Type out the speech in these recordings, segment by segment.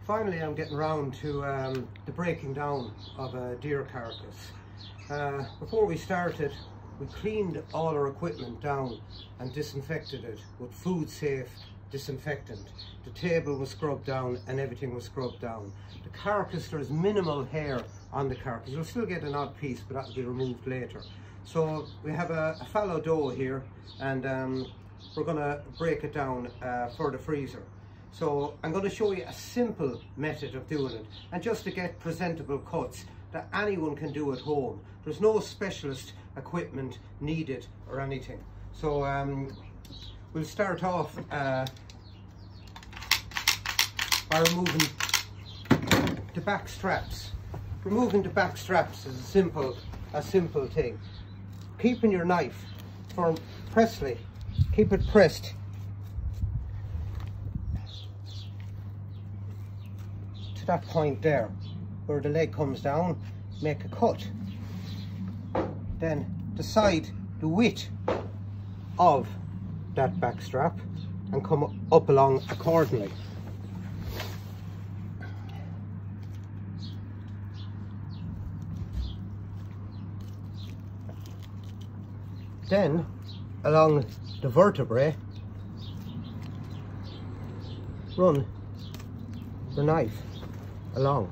Finally I'm getting round to the breaking down of a deer carcass. Before we started, we cleaned all our equipment down and disinfected it with food safe disinfectant. The table was scrubbed down and everything was scrubbed down. The carcass, there is minimal hair on the carcass. You'll still get an odd piece, but that will be removed later. So we have a fallow dough here, and we're going to break it down for the freezer. So I'm going to show you a simple method of doing it, and just to get presentable cuts that anyone can do at home. There's no specialist equipment needed or anything. So we'll start off by removing the back straps. Removing the back straps is a simple thing. Keeping your knife firm, pressly, keep it pressed to that point there where the leg comes down. Make a cut, then decide the width of that back strap and come up along accordingly. Then along the vertebrae, run the knife along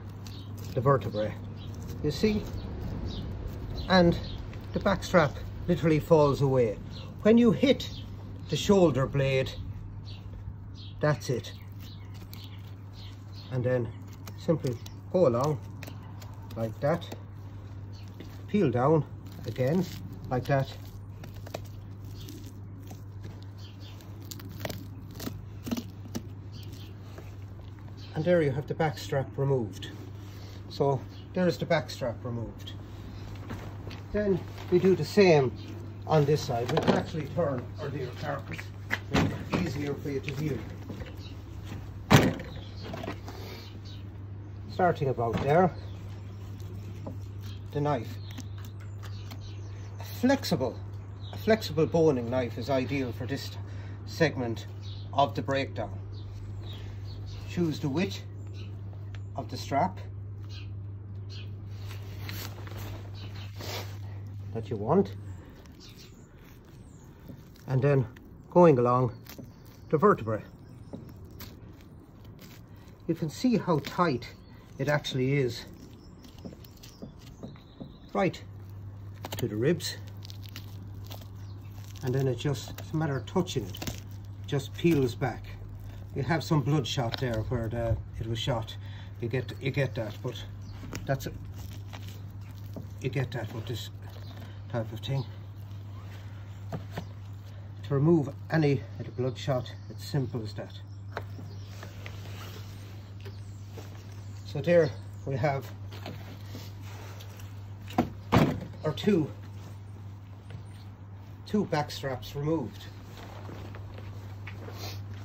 the vertebrae, you see, and the back strap literally falls away. When you hit the shoulder blade, that's it, and then simply go along like that, peel down again like that, and there you have the back strap removed. So there's the back strap removed. Then we do the same on this side. We can actually turn our deer carcass, make it easier for you to view. Starting about there, the knife. A flexible boning knife is ideal for this segment of the breakdown. Choose the width of the strap that you want, and then going along the vertebrae. You can see how tight it actually is, right to the ribs, and then it's a matter of touching it, just peels back. You have some bloodshot there where it was shot. You get that, but that's it. You get that with this type of thing. To remove any of the bloodshot, it's simple as that. So there we have our two back straps removed.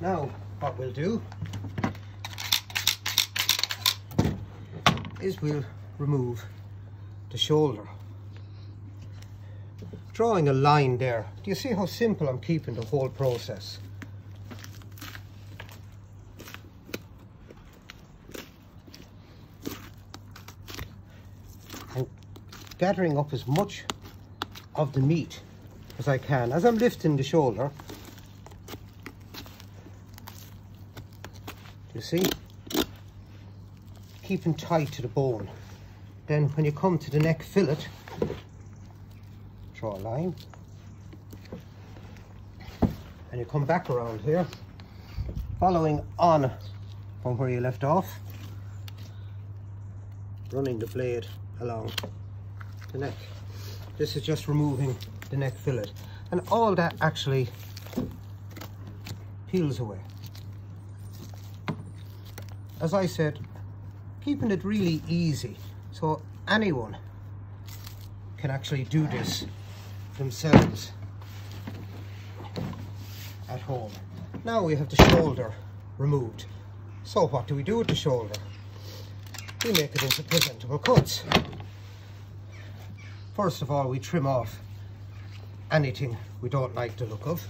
Now what we'll do is we'll remove the shoulder, drawing a line there. Do you see how simple I'm keeping the whole process? And gathering up as much of the meat as I can as I'm lifting the shoulder. You see, keeping tight to the bone. Then when you come to the neck fillet, draw a line, and you come back around here, following on from where you left off, running the blade along the neck. This is just removing the neck fillet, and all that actually peels away. As I said, keeping it really easy, so anyone can actually do this themselves at home. Now we have the shoulder removed. So what do we do with the shoulder? We make it into presentable cuts. First of all, we trim off anything we don't like the look of.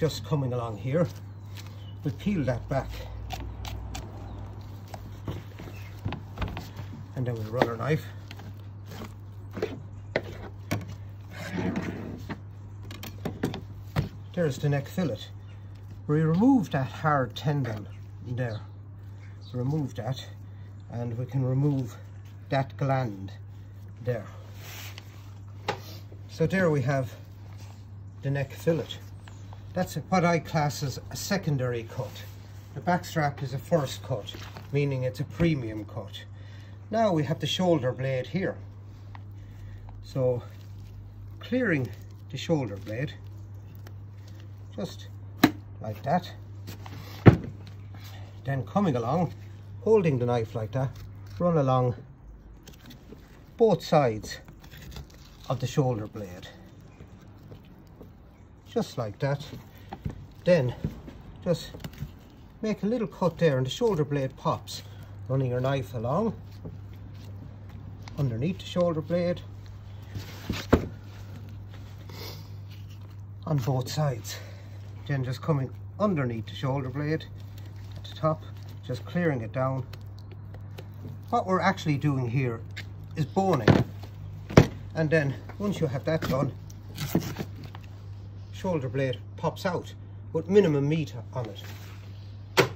just coming along here. We peel that back, and then we run our knife. There's the neck fillet. We remove that hard tendon there. Remove that, and we can remove that gland there. So there we have the neck fillet. That's what I class as a secondary cut. The back strap is a first cut, meaning it's a premium cut. Now we have the shoulder blade here. So clearing the shoulder blade, just like that. Then coming along, holding the knife like that, run along both sides of the shoulder blade. Just like that. Then just make a little cut there and the shoulder blade pops. Running your knife along underneath the shoulder blade on both sides. Then just coming underneath the shoulder blade at the top, just clearing it down. What we're actually doing here is boning, and then once you have that done, shoulder blade pops out with minimum meat on it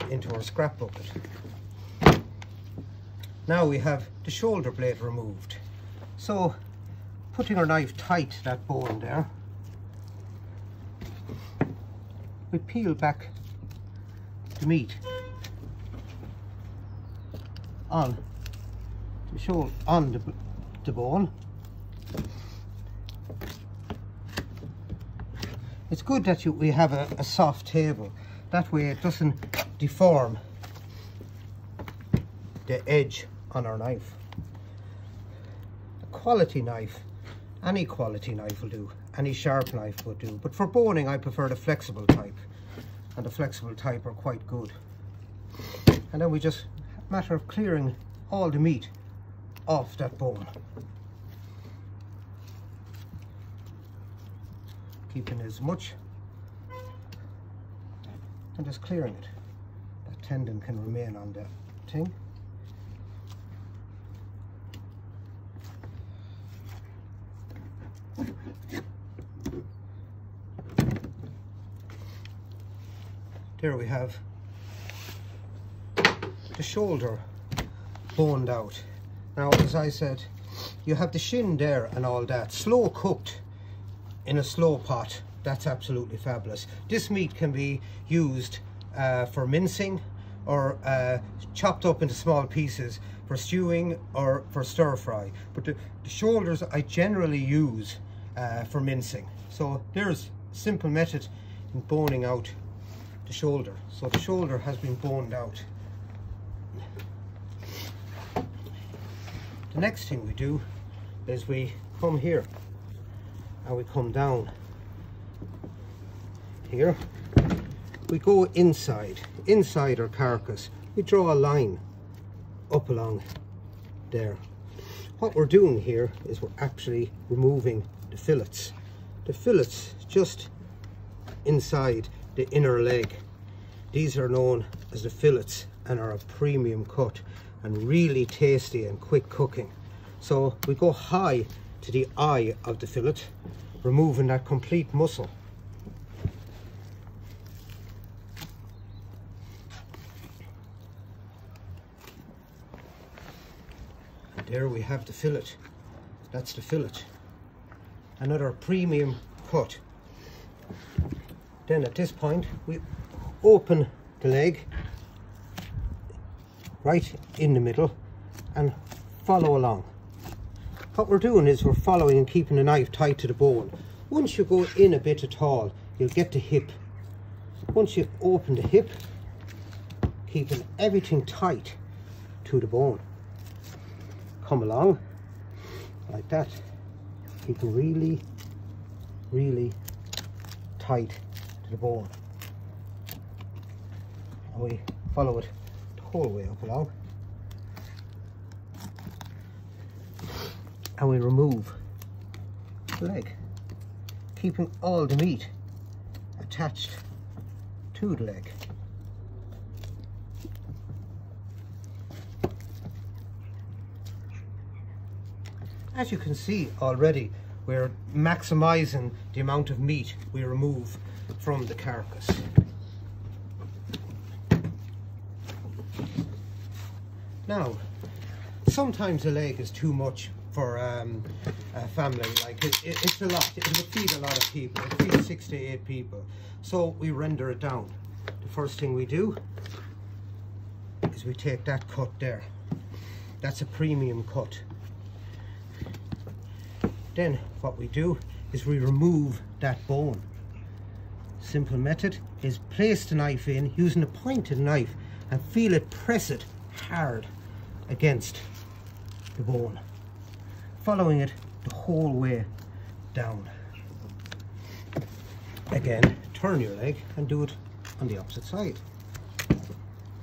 into our scrap bucket. Now we have the shoulder blade removed. So putting our knife tight to that bone there, we peel back the meat on the shoulder, on the bone. It's good that we have a soft table. That way it doesn't deform the edge on our knife. A quality knife, any quality knife will do, any sharp knife would do. But for boning I prefer the flexible type, and the flexible type are quite good. And then we just, matter of clearing all the meat off that bone. Keeping as much, and just clearing it. That tendon can remain on the thing. There we have the shoulder boned out. Now, as I said, you have the shin there and all that. Slow cooked in a slow pot, that's absolutely fabulous. This meat can be used for mincing, or chopped up into small pieces for stewing or for stir fry. But the shoulders I generally use for mincing. So there's a simple method in boning out the shoulder. So the shoulder has been boned out. The next thing we do is we come here and we come down here. We go inside our carcass. We draw a line up along there. What we're doing here is we're actually removing the fillets. The fillets just inside the inner leg. These are known as the fillets and are a premium cut and really tasty and quick cooking. So we go high to the eye of the fillet, removing that complete muscle. And there we have the fillet. That's the fillet. Another premium cut. Then at this point we open the leg right in the middle and follow along. What we're doing is we're following and keeping the knife tight to the bone. Once you go in a bit at all, you'll get the hip. Once you open the hip, keeping everything tight to the bone. Come along like that, keeping really, really tight to the bone. And we follow it the whole way up along. And we remove the leg, keeping all the meat attached to the leg. As you can see already, we're maximizing the amount of meat we remove from the carcass. Now, sometimes a leg is too much for a family. Like it's a lot. It would feed a lot of people. It would feed 6 to 8 people. So we render it down. The first thing we do is we take that cut there. That's a premium cut. Then what we do is we remove that bone. Simple method is place the knife in using a pointed knife and feel it press it hard against the bone, following it the whole way down. Again, turn your leg and do it on the opposite side.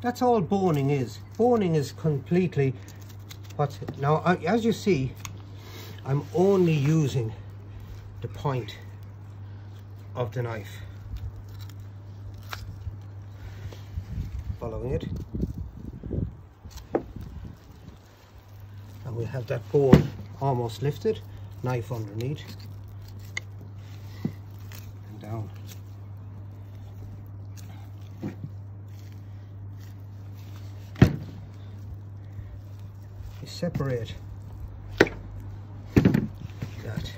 That's all boning is. Boning is completely what's it. Now, as you see, I'm only using the point of the knife, following it, and we have that bone almost lifted, knife underneath and down. You separate that.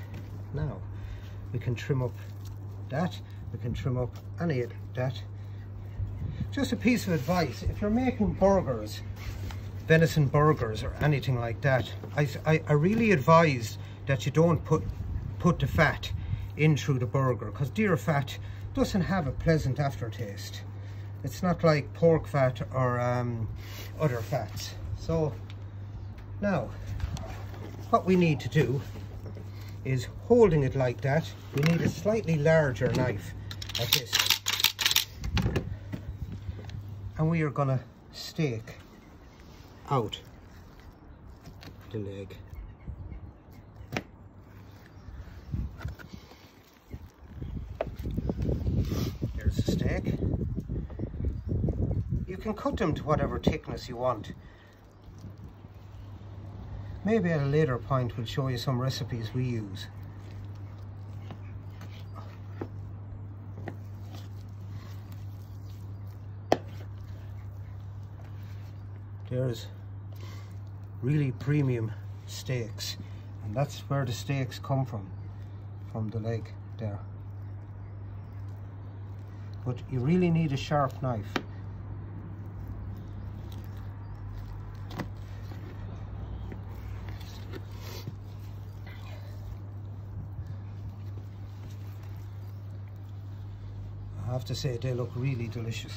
Now we can trim up that, we can trim up any of that. Just a piece of advice: if you're making burgers, venison burgers or anything like that, I really advise that you don't put the fat in through the burger, because deer fat doesn't have a pleasant aftertaste. It's not like pork fat or other fats. So now what we need to do is, holding it like that, we need a slightly larger knife like this, and we are going to stake out the leg. There's the stake. You can cut them to whatever thickness you want. Maybe at a later point we'll show you some recipes we use. There's really premium steaks, and that's where the steaks come from the leg there. But you really need a sharp knife. I have to say, they look really delicious.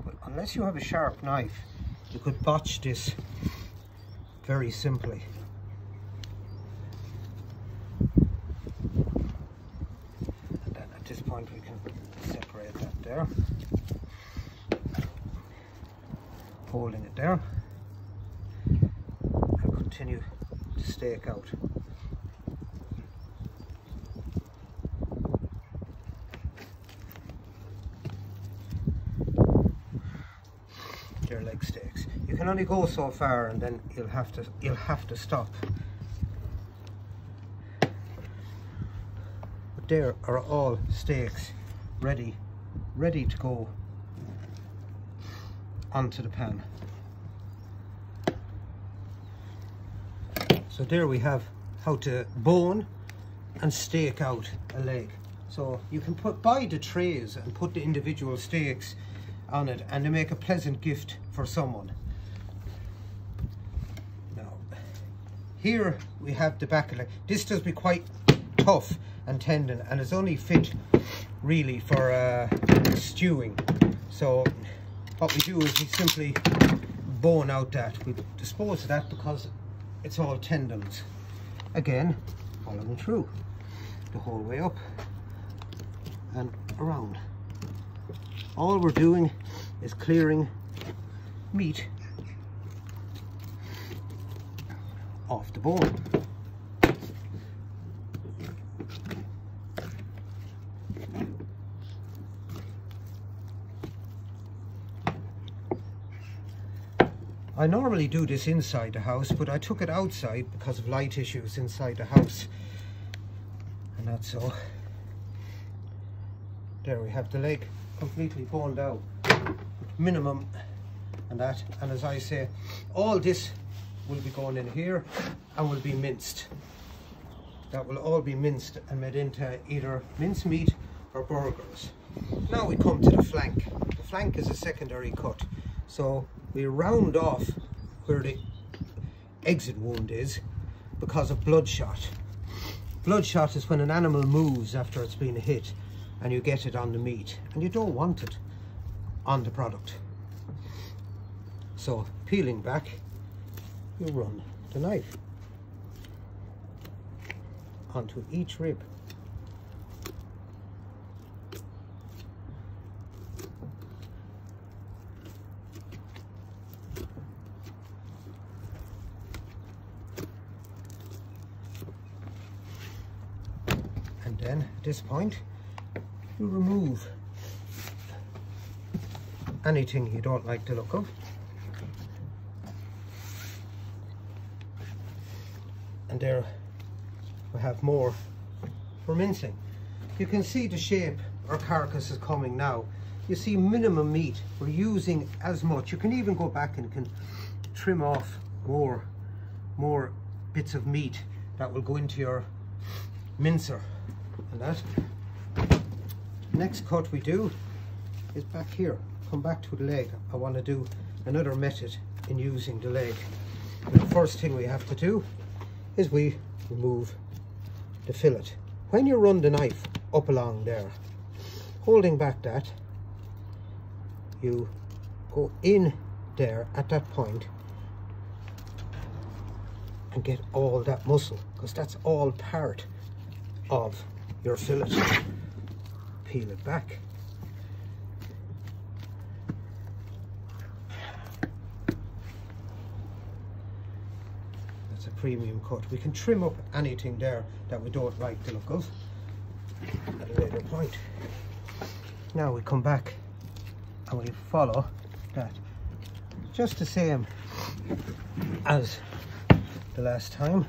But unless you have a sharp knife, you could botch this very simply. And then at this point we can separate that there, holding it there, and continue to stake out. They're leg steaks. You can only go so far, and then you'll have to stop. But there are all steaks ready to go onto the pan. So there we have how to bone and stake out a leg. So you can buy the trays and put the individual steaks on it, and they make a pleasant gift for someone. Now, here we have the back of the leg. This does be quite tough and tender, and it's only fit really for stewing. So what we do is we simply bone out that. We dispose of that because it's all tendons. Again, following through the whole way up and around. All we're doing is clearing meat off the bone. I normally do this inside the house, but I took it outside because of light issues inside the house. And that's so. There we have the leg completely boned out, minimum and that. And as I say, all this will be going in here and will be minced. That will all be minced and made into either mincemeat or burgers. Now we come to the flank. The flank is a secondary cut. So we round off where the exit wound is because of bloodshot. Bloodshot is when an animal moves after it's been hit and you get it on the meat, and you don't want it on the product. So peeling back, you run the knife onto each rib. And then at this point, you remove anything you don't like the look of. And there we have more for mincing. You can see the shape our carcass is coming now. You see minimum meat. We're using as much. You can even go back and can trim off more bits of meat that will go into your mincer. And that. Next cut we do is back here. Come back to the leg. I want to do another method in using the leg. And the first thing we have to do is we remove the fillet. When you run the knife up along there, holding back that, you go in there at that point and get all that muscle, because that's all part of your fillet. Peel it back. That's a premium cut. We can trim up anything there that we don't like the look of at a later point. Now we come back and we follow that just the same as the last time.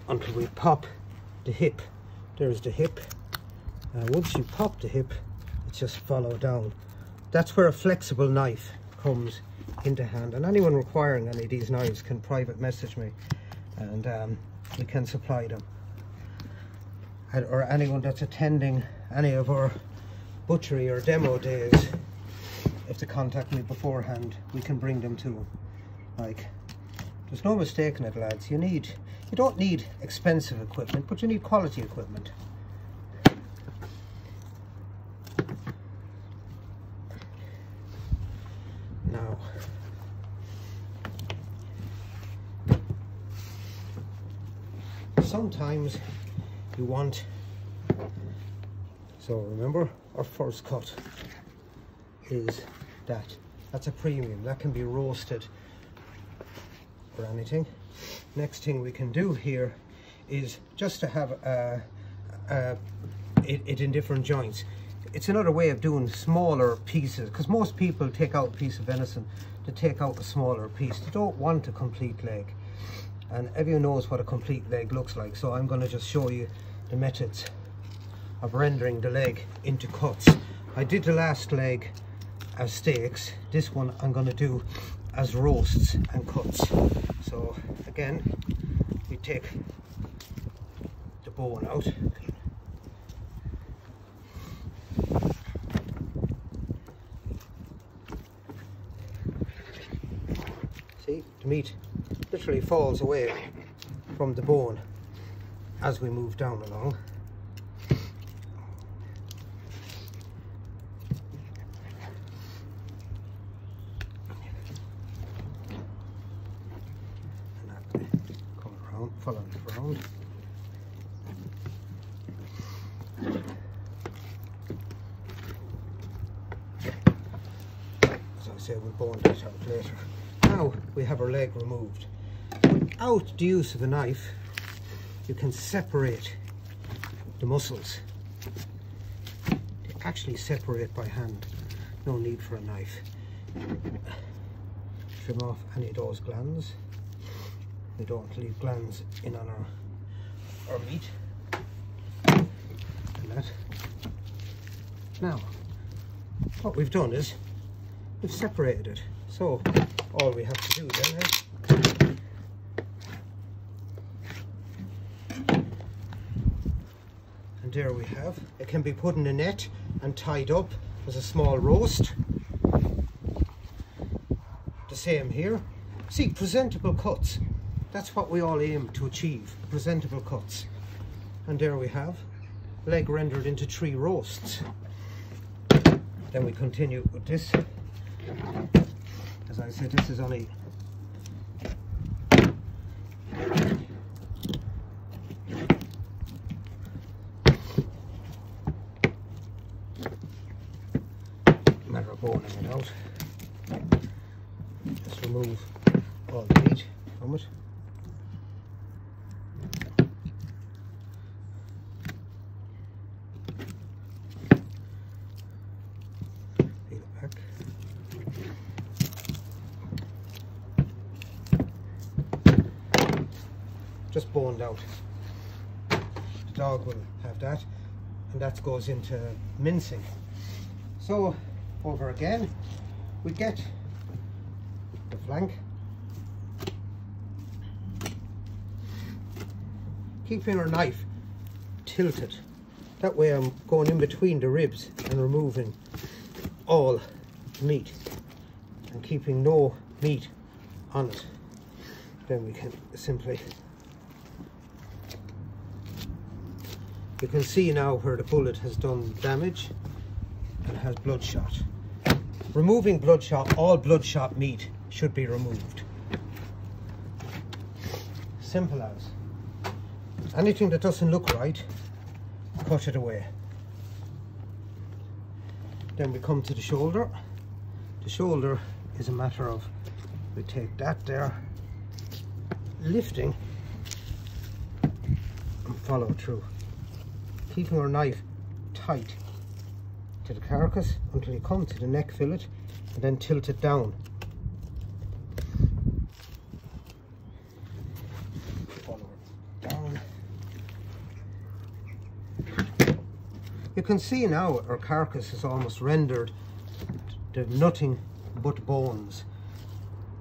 Until we pop the hip. There's the hip, and once you pop the hip, it's just follow down. That's where a flexible knife comes into hand, and anyone requiring any of these knives can private message me, and we can supply them. Or anyone that's attending any of our butchery or demo days, if they contact me beforehand, we can bring them to them. Like, there's no mistaking it, lads. You don't need expensive equipment, but you need quality equipment. Now, sometimes you want, so remember our first cut is that. That's a premium. That can be roasted or anything. Next thing we can do here is just to have it in different joints. It's another way of doing smaller pieces, because most people take out a piece of venison to take out a smaller piece. They don't want a complete leg, and everyone knows what a complete leg looks like. So I'm going to just show you the methods of rendering the leg into cuts. I did the last leg as steaks. This one I'm going to do as roasts and cuts. So again, we take the bone out. See, the meat literally falls away from the bone as we move down along. Follow it around. say we'll bone that out later. Now we have our leg removed. Without the use of a knife, you can separate the muscles. They actually separate by hand. No need for a knife. Trim off any of those glands. We don't leave glands in on our meat. And that. Now, what we've done is we've separated it. So all we have to do then is and there we have. It can be put in a net and tied up as a small roast. The same here. See, presentable cuts. That's what we all aim to achieve, presentable cuts. And there we have leg rendered into 3 roasts. Then we continue with this. As I said, this is only a matter of boning it out. Just remove all the meat from it. Peel it back. Just boned out. The dog will have that, and that goes into mincing. So over again, we get the flank, keeping our knife tilted. That way I'm going in between the ribs and removing all the meat and keeping no meat on it. Then we can simply, you can see now where the bullet has done damage and has bloodshot. Removing bloodshot, all bloodshot meat should be removed. Simple as. Anything that doesn't look right, cut it away. Then we come to the shoulder. The shoulder is a matter of, we take that there, lifting and follow through. Keeping our knife tight to the carcass until you come to the neck fillet and then tilt it down. Follow it down. You can see now our carcass is almost rendered to nothing but bones.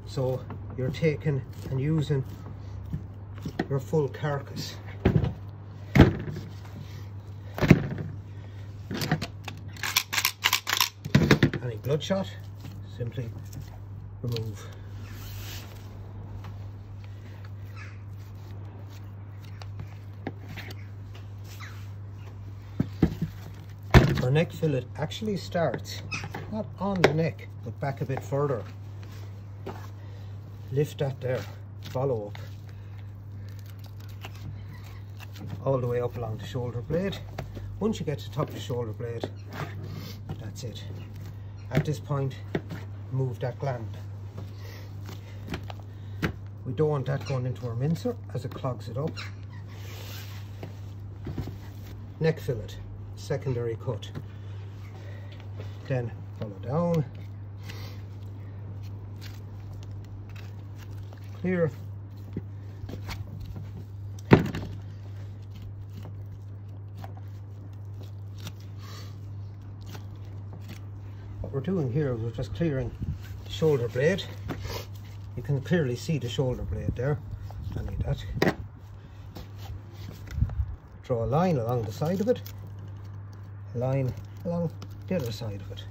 So you're taking and using your full carcass. Any bloodshot, simply remove. Our neck fillet actually starts not on the neck, but back a bit further. Lift that there, follow up, all the way up along the shoulder blade. Once you get to the top of the shoulder blade, that's it. At this point, remove that gland. We don't want that going into our mincer as it clogs it up. Neck fillet, secondary cut. Then follow down. Clear. What we're doing here is we're just clearing the shoulder blade. You can clearly see the shoulder blade there. I need that. Draw a line along the side of it, a line along the other side of it.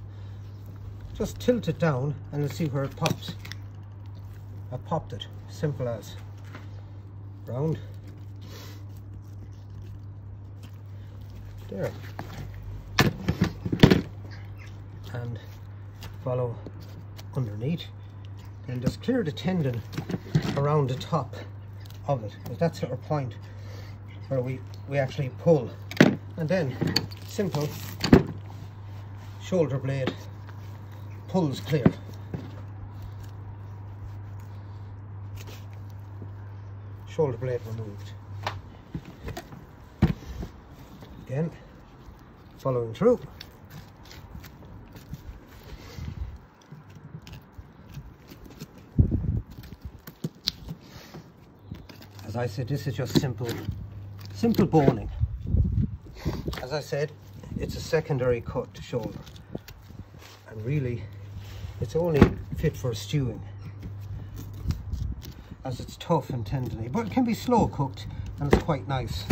Just tilt it down and you'll see where it pops. I popped it, simple as. Round. There. And follow underneath. And just clear the tendon around the top of it. That's our point where we actually pull. And then, simple, shoulder blade pulls clear. shoulder blade removed. Again, following through. As I said, this is just simple boning. As I said, it's a secondary cut to shoulder, and really it's only fit for stewing, as it's tough and tendony, but it can be slow cooked and it's quite nice.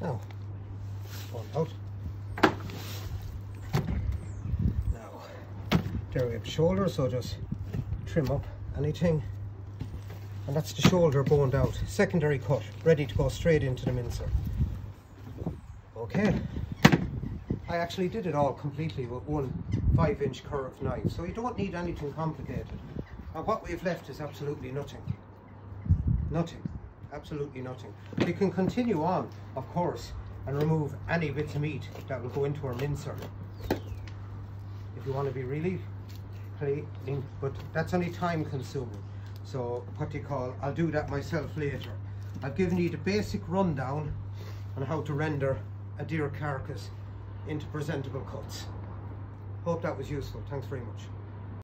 Now, one out. Now, there we have the shoulder, so just trim up anything. And that's the shoulder boned out. Secondary cut, ready to go straight into the mincer. Okay. I actually did it all completely with one 5-inch curved knife, so you don't need anything complicated. And what we've left is absolutely nothing. Nothing. Absolutely nothing. But you can continue on, of course, and remove any bits of meat that will go into our mincer if you want to be really clean, but that's only time consuming. So what do you call, I'll do that myself later. I've given you the basic rundown on how to render a deer carcass into presentable cuts. Hope that was useful. Thanks very much.